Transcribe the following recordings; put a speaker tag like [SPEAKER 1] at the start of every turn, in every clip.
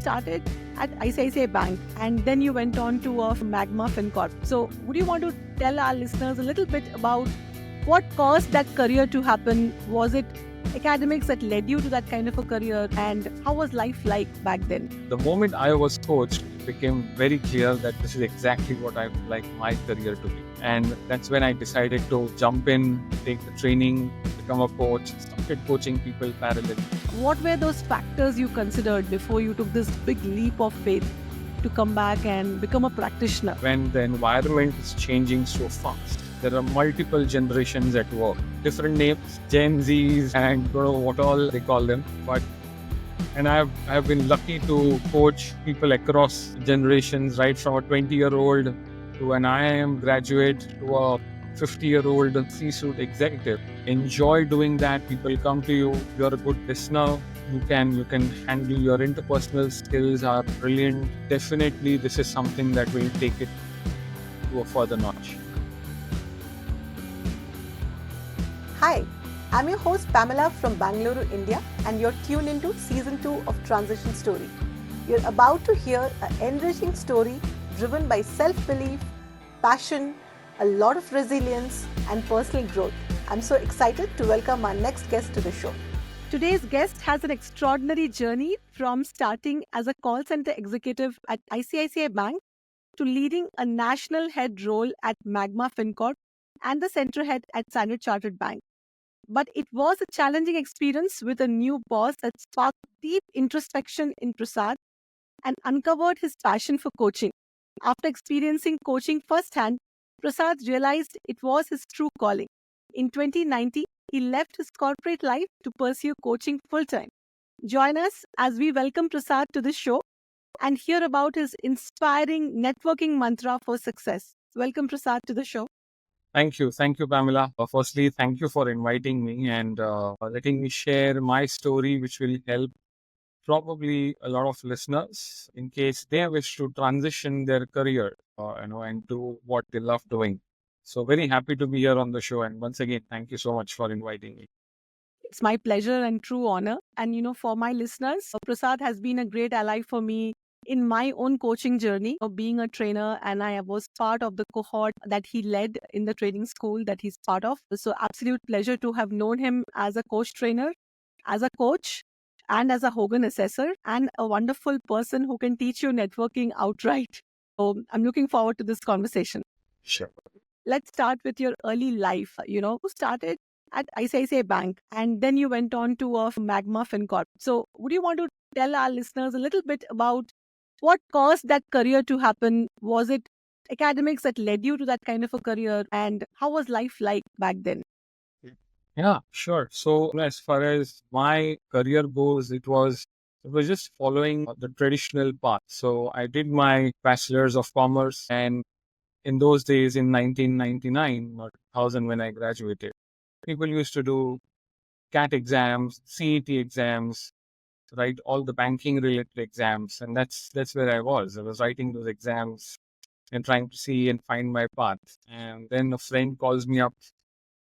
[SPEAKER 1] started at ICICI Bank and then you went on to Magma FinCorp. So, would you want to tell our listeners a little bit about what caused that career to happen? Was it academics that led you to that kind of a career, and how was life like back then?
[SPEAKER 2] The moment I was coached, it became very clear that this is exactly what I would like my career to be. And that's when I decided to jump in, take the training, become a coach, started coaching people parallel.
[SPEAKER 1] What were those factors you considered before you took this big leap of faith to come back and become a practitioner?
[SPEAKER 2] When the environment is changing so fast, there are multiple generations at work, different names, Gen Zs and I don't know what all they call them. And I've been lucky to coach people across generations, right from a 20-year-old to an IIM graduate to a 50-year-old C-suite executive. Enjoy doing that. People come to you. You're a good listener. You can handle your interpersonal skills are brilliant. Definitely, this is something that will take it to a further notch.
[SPEAKER 3] Hi, I'm your host Pamela from Bangalore, India, and you're tuned into Season 2 of Transition Story. You're about to hear an enriching story driven by self-belief, passion, a lot of resilience, and personal growth. I'm so excited to welcome our next guest to the show.
[SPEAKER 1] Today's guest has an extraordinary journey from starting as a call center executive at ICICI Bank to leading a national head role at Magma FinCorp and the center head at Standard Chartered Bank. But it was a challenging experience with a new boss that sparked deep introspection in Prasad and uncovered his passion for coaching. After experiencing coaching firsthand, Prasad realized it was his true calling. In 2019, he left his corporate life to pursue coaching full-time. Join us as we welcome Prasad to the show and hear about his inspiring networking mantra for success. Welcome, Prasad, to the show.
[SPEAKER 2] Thank you, Pamela. Firstly, thank you for inviting me and letting me share my story, which will help probably a lot of listeners in case they wish to transition their career, and do what they love doing. So very happy to be here on the show. And once again, thank you so much for inviting me.
[SPEAKER 1] It's my pleasure and true honor. And for my listeners, Prasad has been a great ally for me in my own coaching journey of being a trainer, and I was part of the cohort that he led in the training school that he's part of. So absolute pleasure to have known him as a coach trainer, as a coach, and as a Hogan assessor, and a wonderful person who can teach you networking outright. So I'm looking forward to this conversation.
[SPEAKER 2] Sure.
[SPEAKER 1] Let's start with your early life. Who started at ICICI Bank and then you went on to Magma FinCorp. So would you want to tell our listeners a little bit about what caused that career to happen? Was it academics that led you to that kind of a career, and how was life like back then?
[SPEAKER 2] Yeah, sure. So as far as my career goes, it was just following the traditional path. So I did my bachelor's of commerce, and in those days, in 1999 or 2000, when I graduated, people used to do CAT exams, CET exams, write all the banking related exams, and that's where I was. I was writing those exams and trying to see and find my path. And then a friend calls me up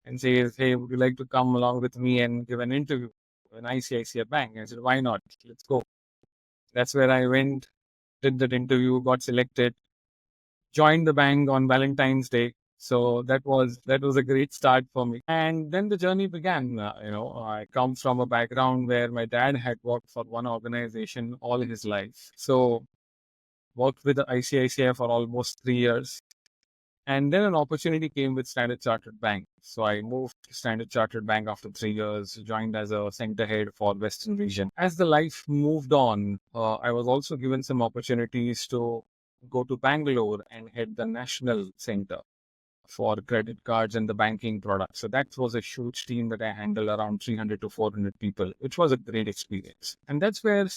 [SPEAKER 2] and says, "Hey, would you like to come along with me and give an interview in ICICI Bank?" I said, "Why not? Let's go." That's where I went, did that interview, got selected, joined the bank on Valentine's Day. So that was a great start for me. And then the journey began. I come from a background where my dad had worked for one organization all his life. So worked with the ICICI for almost 3 years. And then an opportunity came with Standard Chartered Bank. So I moved to Standard Chartered Bank after 3 years, joined as a center head for Western region. As the life moved on, I was also given some opportunities to go to Bangalore and head the national center for credit cards and the banking products. So that was a huge team that I handled, around 300 to 400 people, which was a great experience. And that's where a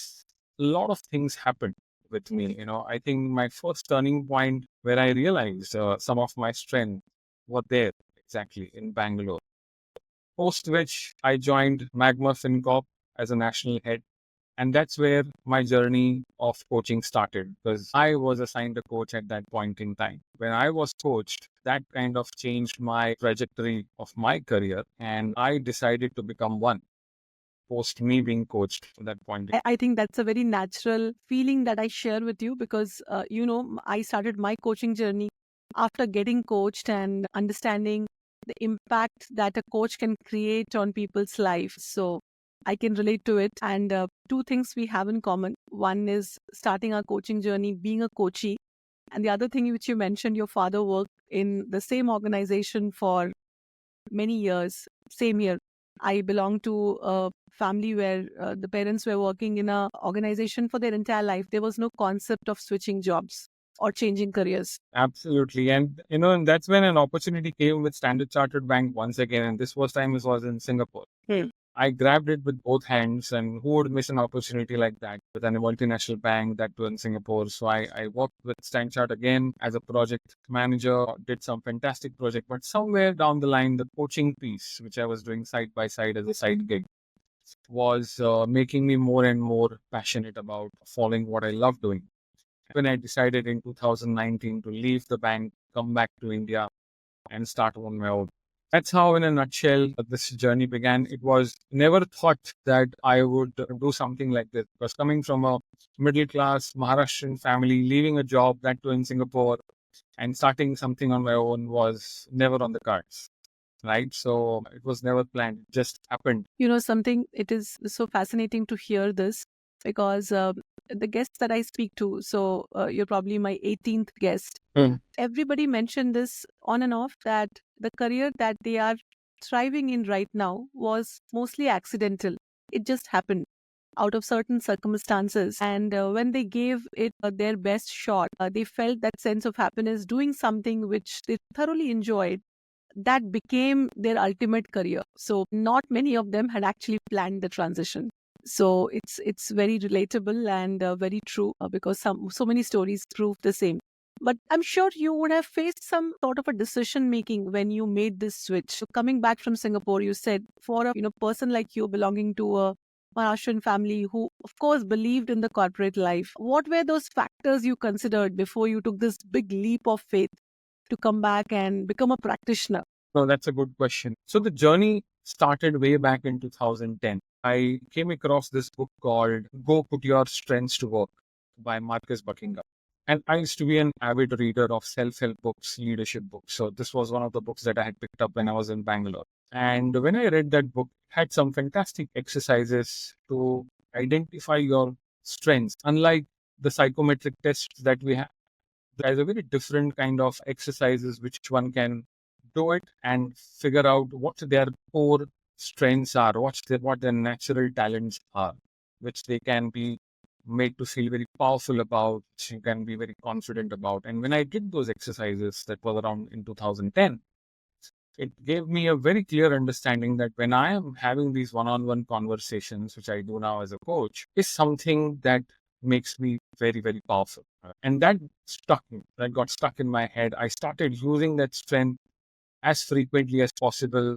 [SPEAKER 2] lot of things happened with me. I think my first turning point where I realized some of my strength were there exactly in Bangalore. Post which I joined Magma FinCorp as a national head. And that's where my journey of coaching started, because I was assigned a coach at that point in time. When I was coached, that kind of changed my trajectory of my career, and I decided to become one. post me being coached at that point.
[SPEAKER 1] I think that's a very natural feeling that I share with you because, I started my coaching journey after getting coached and understanding the impact that a coach can create on people's life. So I can relate to it. And two things we have in common. One is starting our coaching journey, being a coachee. And the other thing which you mentioned, your father worked in the same organization for many years. Same here. I belong to a family where the parents were working in a organization for their entire life. There was no concept of switching jobs or changing careers.
[SPEAKER 2] Absolutely. And, and that's when an opportunity came with Standard Chartered Bank once again. And this was time it was in Singapore. I grabbed it with both hands, and who would miss an opportunity like that with a multinational bank that too in Singapore? So I worked with Stanchart again as a project manager, did some fantastic project, but somewhere down the line, the coaching piece, which I was doing side by side as a side gig, was making me more and more passionate about following what I love doing. When I decided in 2019 to leave the bank, come back to India, and start on my own. That's how, in a nutshell, this journey began. It was never thought that I would do something like this. Because coming from a middle class Maharashtrian family, leaving a job, that too in Singapore, and starting something on my own was never on the cards. Right. So it was never planned, it just happened.
[SPEAKER 1] Something, it is so fascinating to hear this because the guests that I speak to, so you're probably my 18th guest. Everybody mentioned this on and off that the career that they are thriving in right now was mostly accidental. It just happened out of certain circumstances. And when they gave it their best shot, they felt that sense of happiness doing something which they thoroughly enjoyed. That became their ultimate career. So not many of them had actually planned the transition. So it's very relatable and very true because so many stories prove the same. But I'm sure you would have faced some sort of a decision making when you made this switch. So coming back from Singapore, you said for a person like you belonging to a Maharashtrian family who, of course, believed in the corporate life. What were those factors you considered before you took this big leap of faith to come back and become a practitioner?
[SPEAKER 2] No, that's a good question. So the journey started way back in 2010. I came across this book called Go Put Your Strengths to Work by Marcus Buckingham. And I used to be an avid reader of self-help books, leadership books. So this was one of the books that I had picked up when I was in Bangalore. And when I read that book, it had some fantastic exercises to identify your strengths. Unlike the psychometric tests that we have, there's a very different kind of exercises which one can do it and figure out what their core strengths are, what their natural talents are, which they can be made to feel very powerful about, which you can be very confident about. And when I did those exercises, that was around in 2010, it gave me a very clear understanding that when I am having these one-on-one conversations, which I do now as a coach, is something that makes me very, very powerful. And that that got stuck in my head. I started using that strength as frequently as possible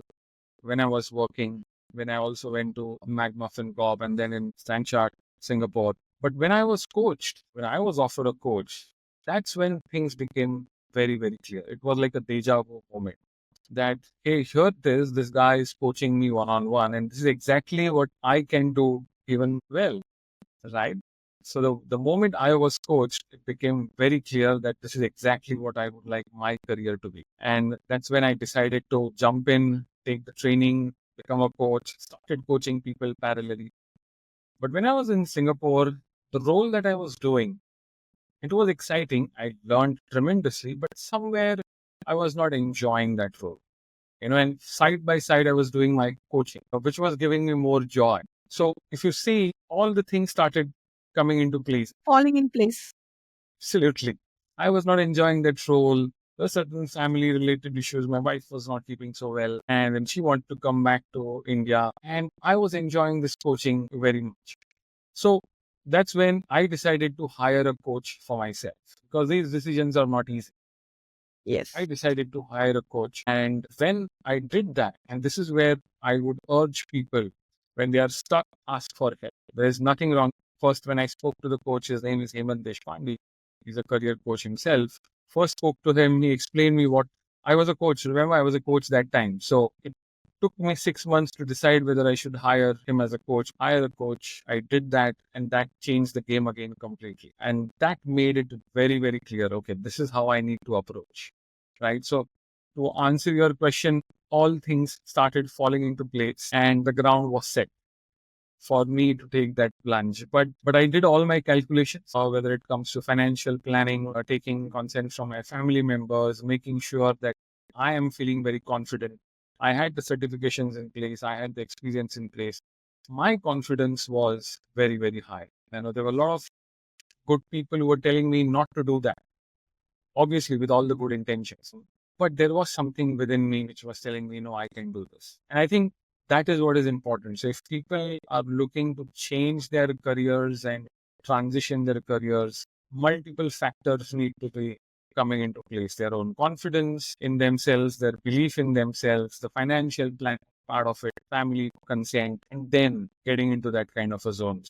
[SPEAKER 2] when I was working, when I also went to Magma FinCorp and then in Stanchart, Singapore. But when I was coached, when I was offered a coach, that's when things became very, very clear. It was like a deja vu moment that, hey, here it is, this guy is coaching me one-on-one, and this is exactly what I can do even well, right? So the moment I was coached, it became very clear that this is exactly what I would like my career to be. And that's when I decided to jump in, take the training, become a coach, started coaching people parallelly. But when I was in Singapore, the role that I was doing, it was exciting. I learned tremendously, but somewhere I was not enjoying that role. And side by side, I was doing my coaching, which was giving me more joy. So if you see, all the things started coming into place.
[SPEAKER 1] Falling in place.
[SPEAKER 2] Absolutely. I was not enjoying that role. There were certain family related issues. My wife was not keeping so well, and then she wanted to come back to India. And I was enjoying this coaching very much. So that's when I decided to hire a coach for myself because these decisions are not easy.
[SPEAKER 1] Yes.
[SPEAKER 2] I decided to hire a coach. And when I did that, and this is where I would urge people when they are stuck, ask for help. There is nothing wrong. First, when I spoke to the coach, his name is Hemant Deshpande. He's a career coach himself. First spoke to him, he explained me what I was a coach. Remember, I was a coach that time. So took me 6 months to decide whether I should hire him as a coach. Hire a coach. I did that, and that changed the game again completely. And that made it very, very clear. Okay, this is how I need to approach. Right. So to answer your question, all things started falling into place and the ground was set for me to take that plunge. But I did all my calculations, whether it comes to financial planning or taking consent from my family members, making sure that I am feeling very confident. I had the certifications in place. I had the experience in place. My confidence was very, very high. There were a lot of good people who were telling me not to do that, obviously with all the good intentions. But there was something within me which was telling me, no, I can do this. And I think that is what is important. So if people are looking to change their careers and transition their careers, multiple factors need to be coming into place. Their own confidence in themselves, their belief in themselves, the financial plan part of it, family consent, and then getting into that kind of a zone.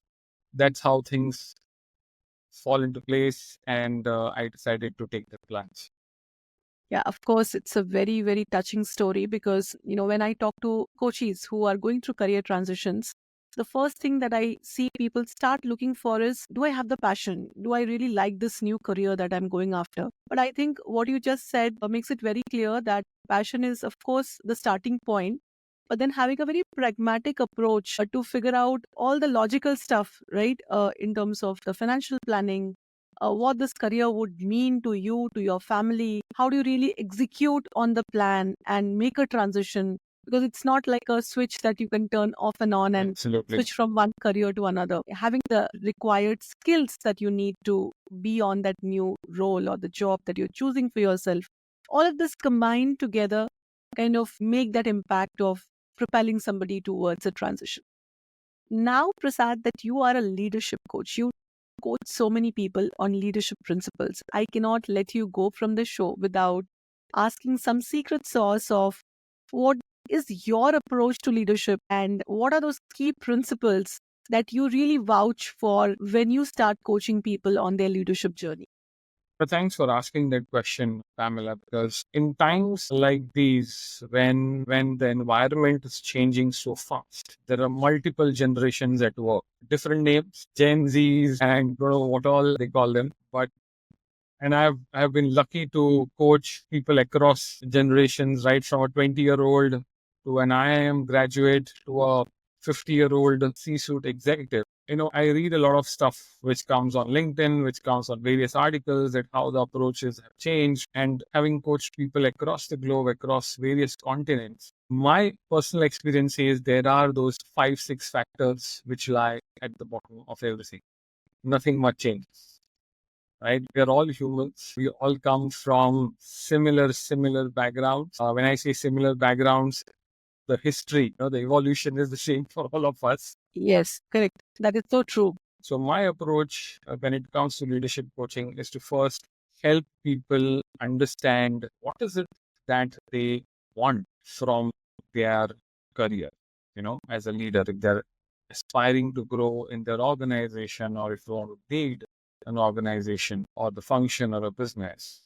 [SPEAKER 2] That's how things fall into place, and I decided to take the plunge.
[SPEAKER 1] Yeah, of course, it's a very, very touching story because, when I talk to coaches who are going through career transitions, the first thing that I see people start looking for is, do I have the passion? Do I really like this new career that I'm going after? But I think what you just said makes it very clear that passion is, of course, the starting point. But then having a very pragmatic approach to figure out all the logical stuff, right? In terms of the financial planning, what this career would mean to you, to your family. How do you really execute on the plan and make a transition? Because it's not like a switch that you can turn off and on and
[SPEAKER 2] Absolutely.
[SPEAKER 1] switch from one career to another. Having the required skills that you need to be on that new role or the job that you're choosing for yourself, all of this combined together kind of make that impact of propelling somebody towards a transition. Now, Prasad, that you are a leadership coach, you coach so many people on leadership principles. I cannot let you go from the show without asking some secret sauce of what is your approach to leadership and what are those key principles that you really vouch for when you start coaching people on their leadership journey.
[SPEAKER 2] But thanks for asking that question, Pamela, because in times like these, when the environment is changing so fast, there are multiple generations at work, different names, Gen Zs, and don't know what all they call them. And I've been lucky to coach people across generations, right from a 20-year-old to an IIM graduate to a 50-year-old C-suite executive. I read a lot of stuff which comes on LinkedIn, which comes on various articles that how the approaches have changed. And having coached people across the globe, across various continents, my personal experience is there are those 5, 6 factors which lie at the bottom of everything. Nothing much changes. Right? We are all humans. We all come from similar backgrounds. When I say similar backgrounds, the history, the evolution is the same for all of us.
[SPEAKER 1] Yes, correct. That is so true.
[SPEAKER 2] So my approach when it comes to leadership coaching is to first help people understand what is it that they want from their career, as a leader. If they're aspiring to grow in their organization or if they want to lead an organization or the function or a business,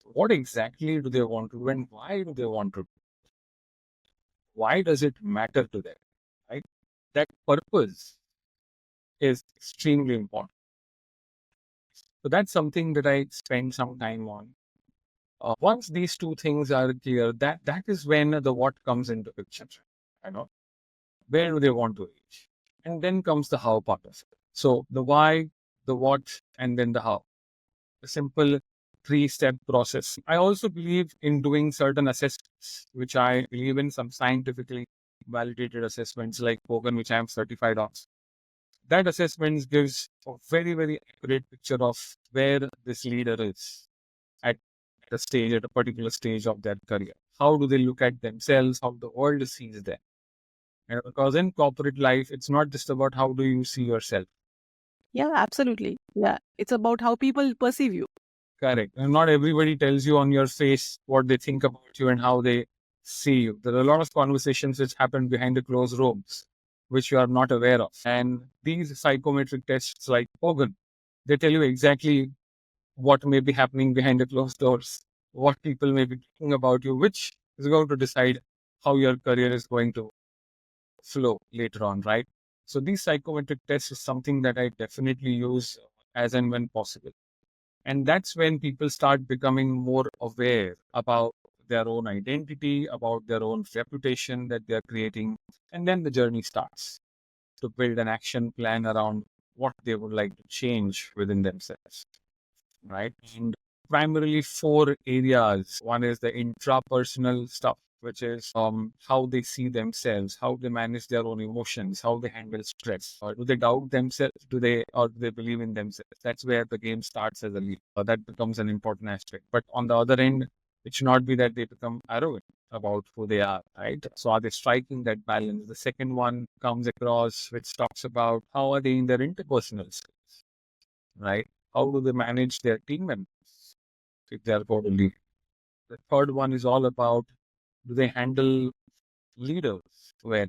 [SPEAKER 2] what exactly do they want to do and why do they want to do? Why does it matter to them? Right? That purpose is extremely important. So that's something that I spend some time on. Once these two things are clear, that is when the what comes into picture. Where do they want to reach? And then comes the how part of it. So the why, the what, and then the how. A simple 3-step process. I also believe in doing certain assessments, which I believe in some scientifically validated assessments like Hogan, which I am certified on. That assessment gives a very, very accurate picture of where this leader is at at a particular stage of their career. How do they look at themselves? How the world sees them? And because in corporate life, it's not just about how do you see yourself.
[SPEAKER 1] Yeah, absolutely. Yeah, it's about how people perceive you.
[SPEAKER 2] Correct. And not everybody tells you on your face what they think about you and how they see you. There are a lot of conversations which happen behind the closed rooms, which you are not aware of. And these psychometric tests like Hogan, they tell you exactly what may be happening behind the closed doors, what people may be thinking about you, which is going to decide how your career is going to flow later on, right? So these psychometric tests is something that I definitely use as and when possible. And that's when people start becoming more aware about their own identity, about their own reputation that they're creating. And then the journey starts to build an action plan around what they would like to change within themselves, right? And primarily four areas. One is the intrapersonal stuff, which is how they see themselves, how they manage their own emotions, how they handle stress. Or do they doubt themselves? Do they believe in themselves? That's where the game starts as a lead. That becomes an important aspect. But on the other end, it should not be that they become arrogant about who they are, right? So are they striking that balance? The second one comes across, which talks about how are they in their interpersonal skills, right? How do they manage their team members if they are quarterly? The third one is all about, do they handle leaders? Where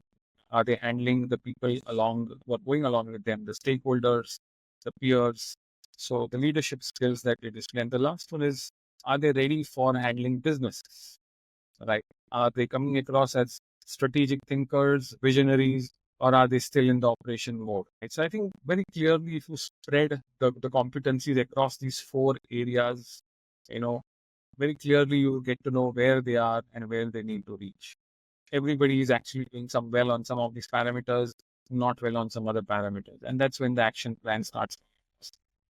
[SPEAKER 2] are they handling the people along, what going along with them, the stakeholders, the peers? So the leadership skills that they display. And the last one is, are they ready for handling businesses? Right? Are they coming across as strategic thinkers, visionaries, or are they still in the operation mode? Right? So I think very clearly, if you spread the competencies across these four areas, you know, very clearly you will get to know where they are and where they need to reach. Everybody is actually doing some well on some of these parameters, not well on some other parameters. And that's when the action plan starts.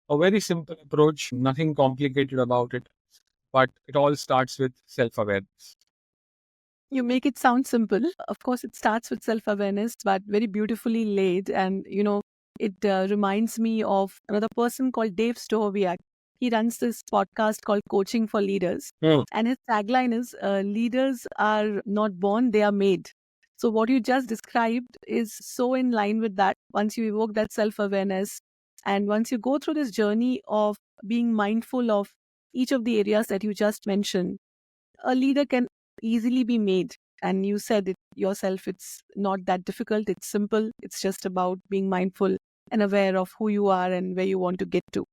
[SPEAKER 2] A very simple approach, nothing complicated about it, but it all starts with self-awareness.
[SPEAKER 1] You make it sound simple. Of course, it starts with self awareness, but very beautifully laid. And, it reminds me of another person called Dave Stohoviak. He runs this podcast called Coaching for Leaders. And his tagline is leaders are not born, they are made. So, what you just described is so in line with that. Once you evoke that self awareness, and once you go through this journey of being mindful of each of the areas that you just mentioned, a leader can easily be made. And you said it yourself, it's not that difficult, it's simple. It's just about being mindful and aware of who you are and where you want to get to.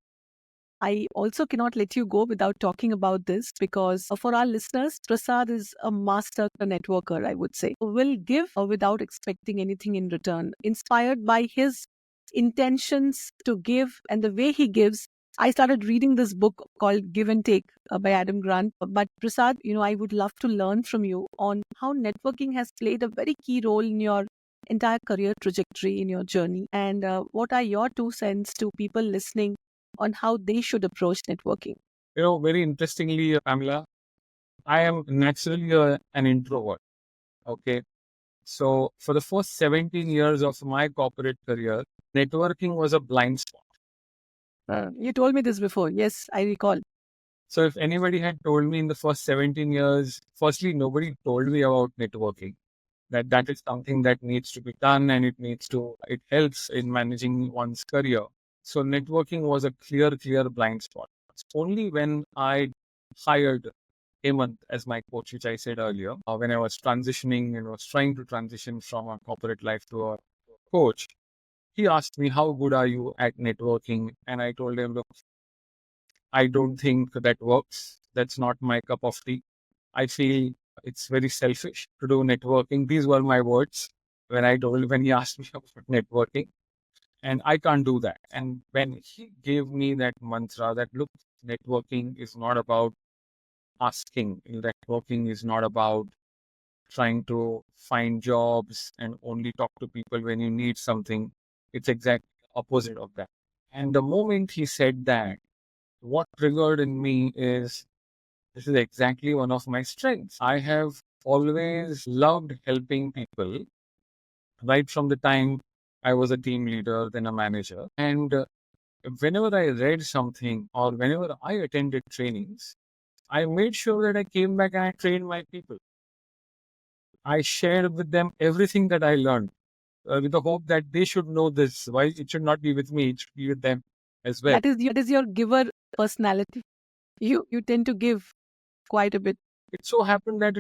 [SPEAKER 1] I also cannot let you go without talking about this because for our listeners, Prasad is a master networker, I would say. Will give without expecting anything in return. Inspired by his intentions to give and the way he gives, I started reading this book called Give and Take by Adam Grant. But Prasad, I would love to learn from you on how networking has played a very key role in your entire career trajectory, in your journey. And what are your 2 cents to people listening on how they should approach networking?
[SPEAKER 2] Very interestingly, Pamela, I am naturally an introvert. Okay. So for the first 17 years of my corporate career, networking was a blind spot.
[SPEAKER 1] You told me this before. Yes, I recall.
[SPEAKER 2] So if anybody had told me in the first 17 years, firstly, nobody told me about networking, that is something that needs to be done and it helps in managing one's career. So networking was a clear blind spot. It's only when I hired Hemant as my coach, which I said earlier, when I was transitioning and was trying to transition from a corporate life to a coach, he asked me, how good are you at networking? And I told him, look, I don't think that works. That's not my cup of tea. I feel it's very selfish to do networking. These were my words when he asked me about networking, and I can't do that. And when he gave me that mantra that, look, networking is not about asking, networking is not about trying to find jobs and only talk to people when you need something. It's exactly opposite of that. And the moment he said that, what triggered in me is, this is exactly one of my strengths. I have always loved helping people right from the time I was a team leader, then a manager. And whenever I read something or whenever I attended trainings, I made sure that I came back and I trained my people. I shared with them everything that I learned with the hope that they should know this. Why it should not be with me, it should be with them as well.
[SPEAKER 1] That is your giver personality. You tend to give quite a bit.
[SPEAKER 2] It so happened that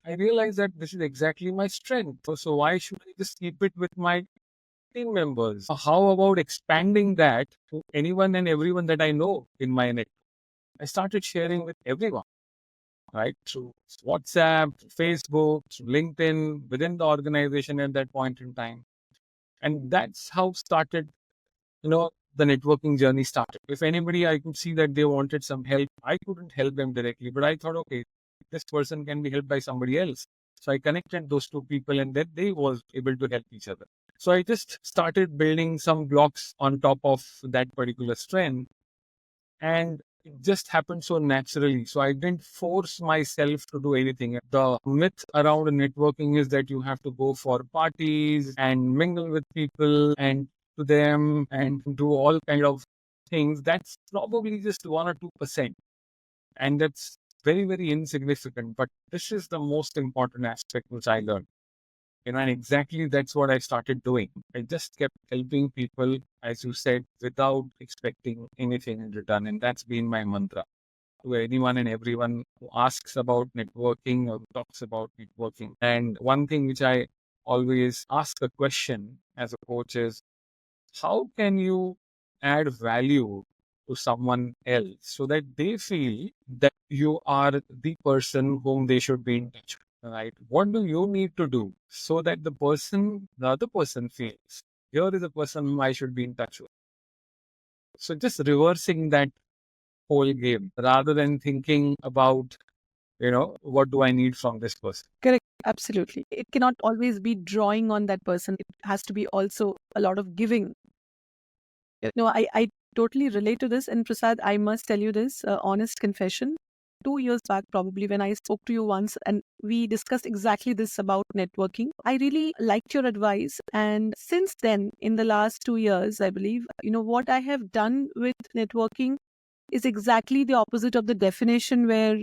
[SPEAKER 2] I realized that this is exactly my strength. So why should I just keep it with my team members? How about expanding that to anyone and everyone that I know in my network? I started sharing with everyone. right? Through WhatsApp, Facebook, through LinkedIn, within the organization at that point in time. And that's how started, the networking journey started. If anybody, I could see that they wanted some help, I couldn't help them directly, but I thought, okay, this person can be helped by somebody else. So I connected those two people and then they was able to help each other. So I just started building some blocks on top of that particular strength. And it just happened so naturally. So I didn't force myself to do anything. The myth around networking is that you have to go for parties and mingle with people and to them and do all kind of things. That's probably just 1 or 2%. And that's very, very insignificant. But this is the most important aspect which I learned. And exactly that's what I started doing. I just kept helping people, as you said, without expecting anything in return. And that's been my mantra to anyone and everyone who asks about networking or talks about networking. And one thing which I always ask a question as a coach is, how can you add value to someone else so that they feel that you are the person whom they should be in touch with, right? What do you need to do so that the other person feels, here is a person whom I should be in touch with? So just reversing that whole game rather than thinking about, what do I need from this person?
[SPEAKER 1] Correct. Absolutely. It cannot always be drawing on that person. It has to be also a lot of giving. No, I totally relate to this. And Prasad, I must tell you this honest confession. 2 years back, probably, when I spoke to you once and we discussed exactly this about networking, I really liked your advice. And since then, in the last 2 years, I believe, what I have done with networking is exactly the opposite of the definition where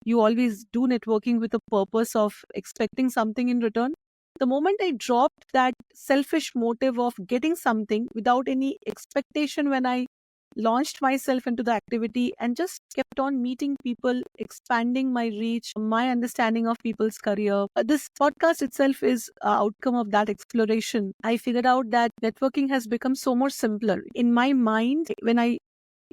[SPEAKER 1] you always do networking with a purpose of expecting something in return. The moment I dropped that selfish motive of getting something without any expectation, when I launched myself into the activity and just kept on meeting people, expanding my reach, my understanding of people's career. This podcast itself is an outcome of that exploration. I figured out that networking has become so much simpler. In my mind, when I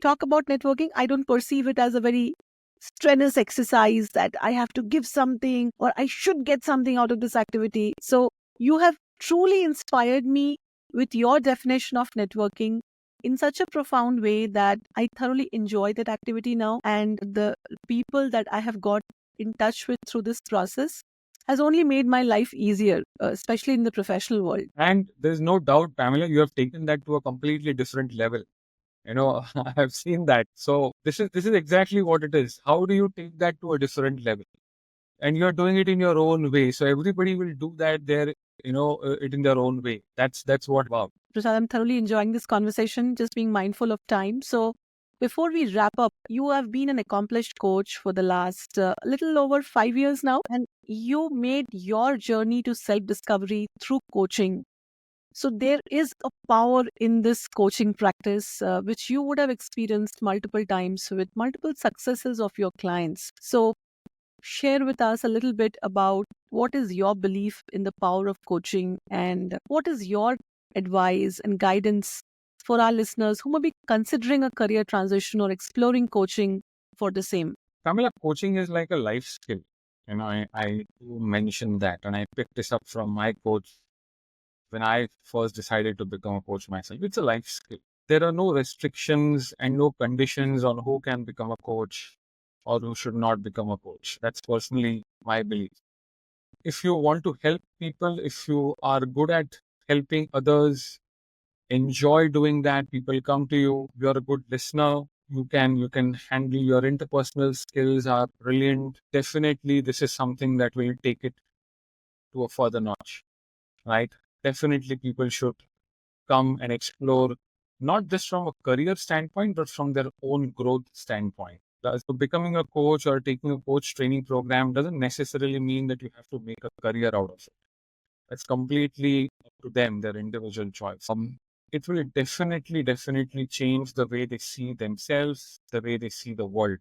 [SPEAKER 1] talk about networking, I don't perceive it as a very strenuous exercise that I have to give something or I should get something out of this activity. So you have truly inspired me with your definition of networking in such a profound way that I thoroughly enjoy that activity now. And the people that I have got in touch with through this process has only made my life easier, especially in the professional world.
[SPEAKER 2] And there's no doubt, Pamela, you have taken that to a completely different level. I've seen that. So this is exactly what it is. How do you take that to a different level? And you're doing it in your own way. So everybody will do that there, it in their own way. That's what about.
[SPEAKER 1] Prasad, I'm thoroughly enjoying this conversation, just being mindful of time. So, before we wrap up, you have been an accomplished coach for the last little over 5 years now, and you made your journey to self discovery through coaching. So, there is a power in this coaching practice, which you would have experienced multiple times with multiple successes of your clients. So, share with us a little bit about what is your belief in the power of coaching and what is your advice and guidance for our listeners who may be considering a career transition or exploring coaching for the same.
[SPEAKER 2] Pamela, coaching is like a life skill. I do mention that, and I picked this up from my coach when I first decided to become a coach myself. It's a life skill. There are no restrictions and no conditions on who can become a coach or who should not become a coach. That's personally my belief. If you want to help people, if you are good at helping others, enjoy doing that, people come to you, you're a good listener, you can handle your interpersonal skills are brilliant. Definitely this is something that will take it to a further notch, right? Definitely people should come and explore, not just from a career standpoint, but from their own growth standpoint. So becoming a coach or taking a coach training program doesn't necessarily mean that you have to make a career out of it. It's completely up to them, their individual choice. It will definitely change the way they see themselves, the way they see the world.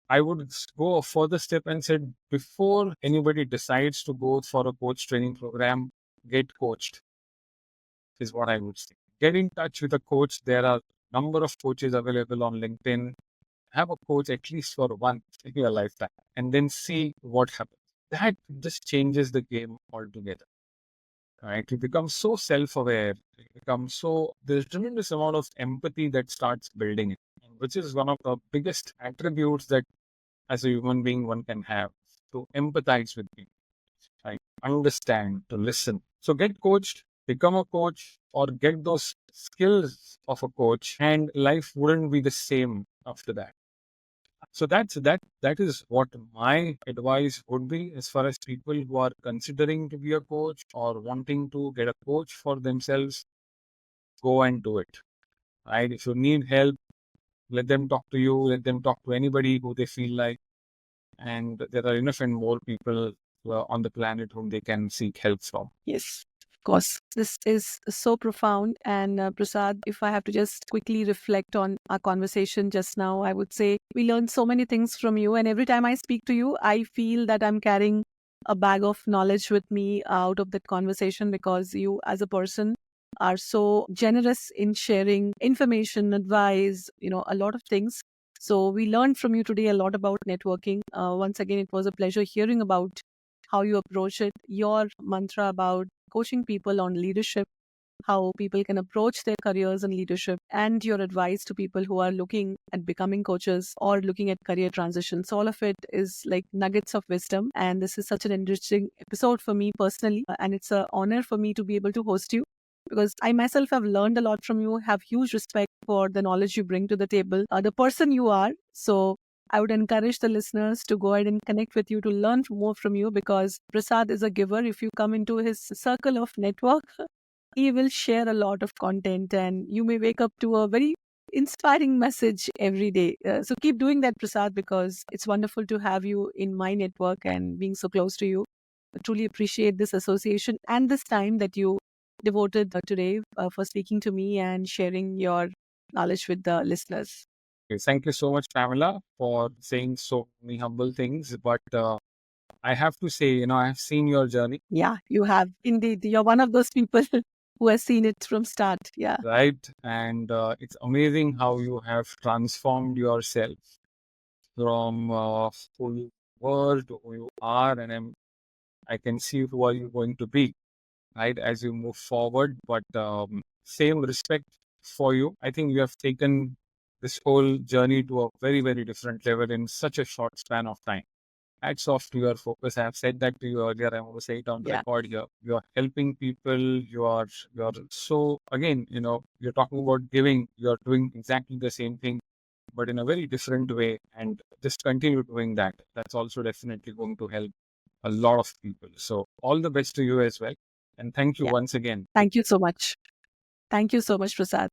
[SPEAKER 2] I would go a further step and said, before anybody decides to go for a coach training program, get coached, is what I would say. Get in touch with a coach. There are number of coaches available on LinkedIn. have a coach at least for once in your lifetime and then see what happens. That just changes the game altogether. Right? You become so self-aware, you become so, there's tremendous amount of empathy that starts building it, which is one of the biggest attributes that as a human being one can have, to empathize with people, right? Understand, to listen. So get coached, become a coach, or get those skills of a coach, and life wouldn't be the same after that. So that is what my advice would be as far as people who are considering to be a coach or wanting to get a coach for themselves. Go and do it. Right? If you need help, let them talk to you. Let them talk to anybody who they feel like, and there are enough and more people on the planet whom they can seek help from.
[SPEAKER 1] Yes, of course. This is so profound. And Prasad, if I have to just quickly reflect on our conversation just now, I would say we learned so many things from you. And every time I speak to you, I feel that I'm carrying a bag of knowledge with me out of that conversation, because you, as a person, are so generous in sharing information, advice, a lot of things. So we learned from you today a lot about networking. Once again, it was a pleasure hearing about how you approach it, your mantra about coaching people on leadership, how people can approach their careers in leadership, and your advice to people who are looking at becoming coaches or looking at career transitions. All of it is like nuggets of wisdom. And this is such an interesting episode for me personally. And it's an honor for me to be able to host you, because I myself have learned a lot from you, have huge respect for the knowledge you bring to the table, the person you are. So I would encourage the listeners to go ahead and connect with you to learn more from you, because Prasad is a giver. If you come into his circle of network, he will share a lot of content, and you may wake up to a very inspiring message every day. So keep doing that, Prasad, because it's wonderful to have you in my network and being so close to you. I truly appreciate this association and this time that you devoted today for speaking to me and sharing your knowledge with the listeners.
[SPEAKER 2] Thank you so much, Pamela, for saying so many humble things. But I have to say, I have seen your journey.
[SPEAKER 1] Yeah, you have. Indeed. You're one of those people who has seen it from start. Yeah.
[SPEAKER 2] Right. And it's amazing how you have transformed yourself from who you were to who you are. And I can see who are you going to be, right, as you move forward. But same respect for you. I think you have taken this whole journey to a very, very different level in such a short span of time. Hats off to your focus. I have said that to you earlier. I want to say it on record here. You are helping people. You are so, again, you're talking about giving. You're doing exactly the same thing, but in a very different way. And just continue doing that. That's also definitely going to help a lot of people. So all the best to you as well. And thank you once again.
[SPEAKER 1] Thank you so much. Thank you so much, Prasad.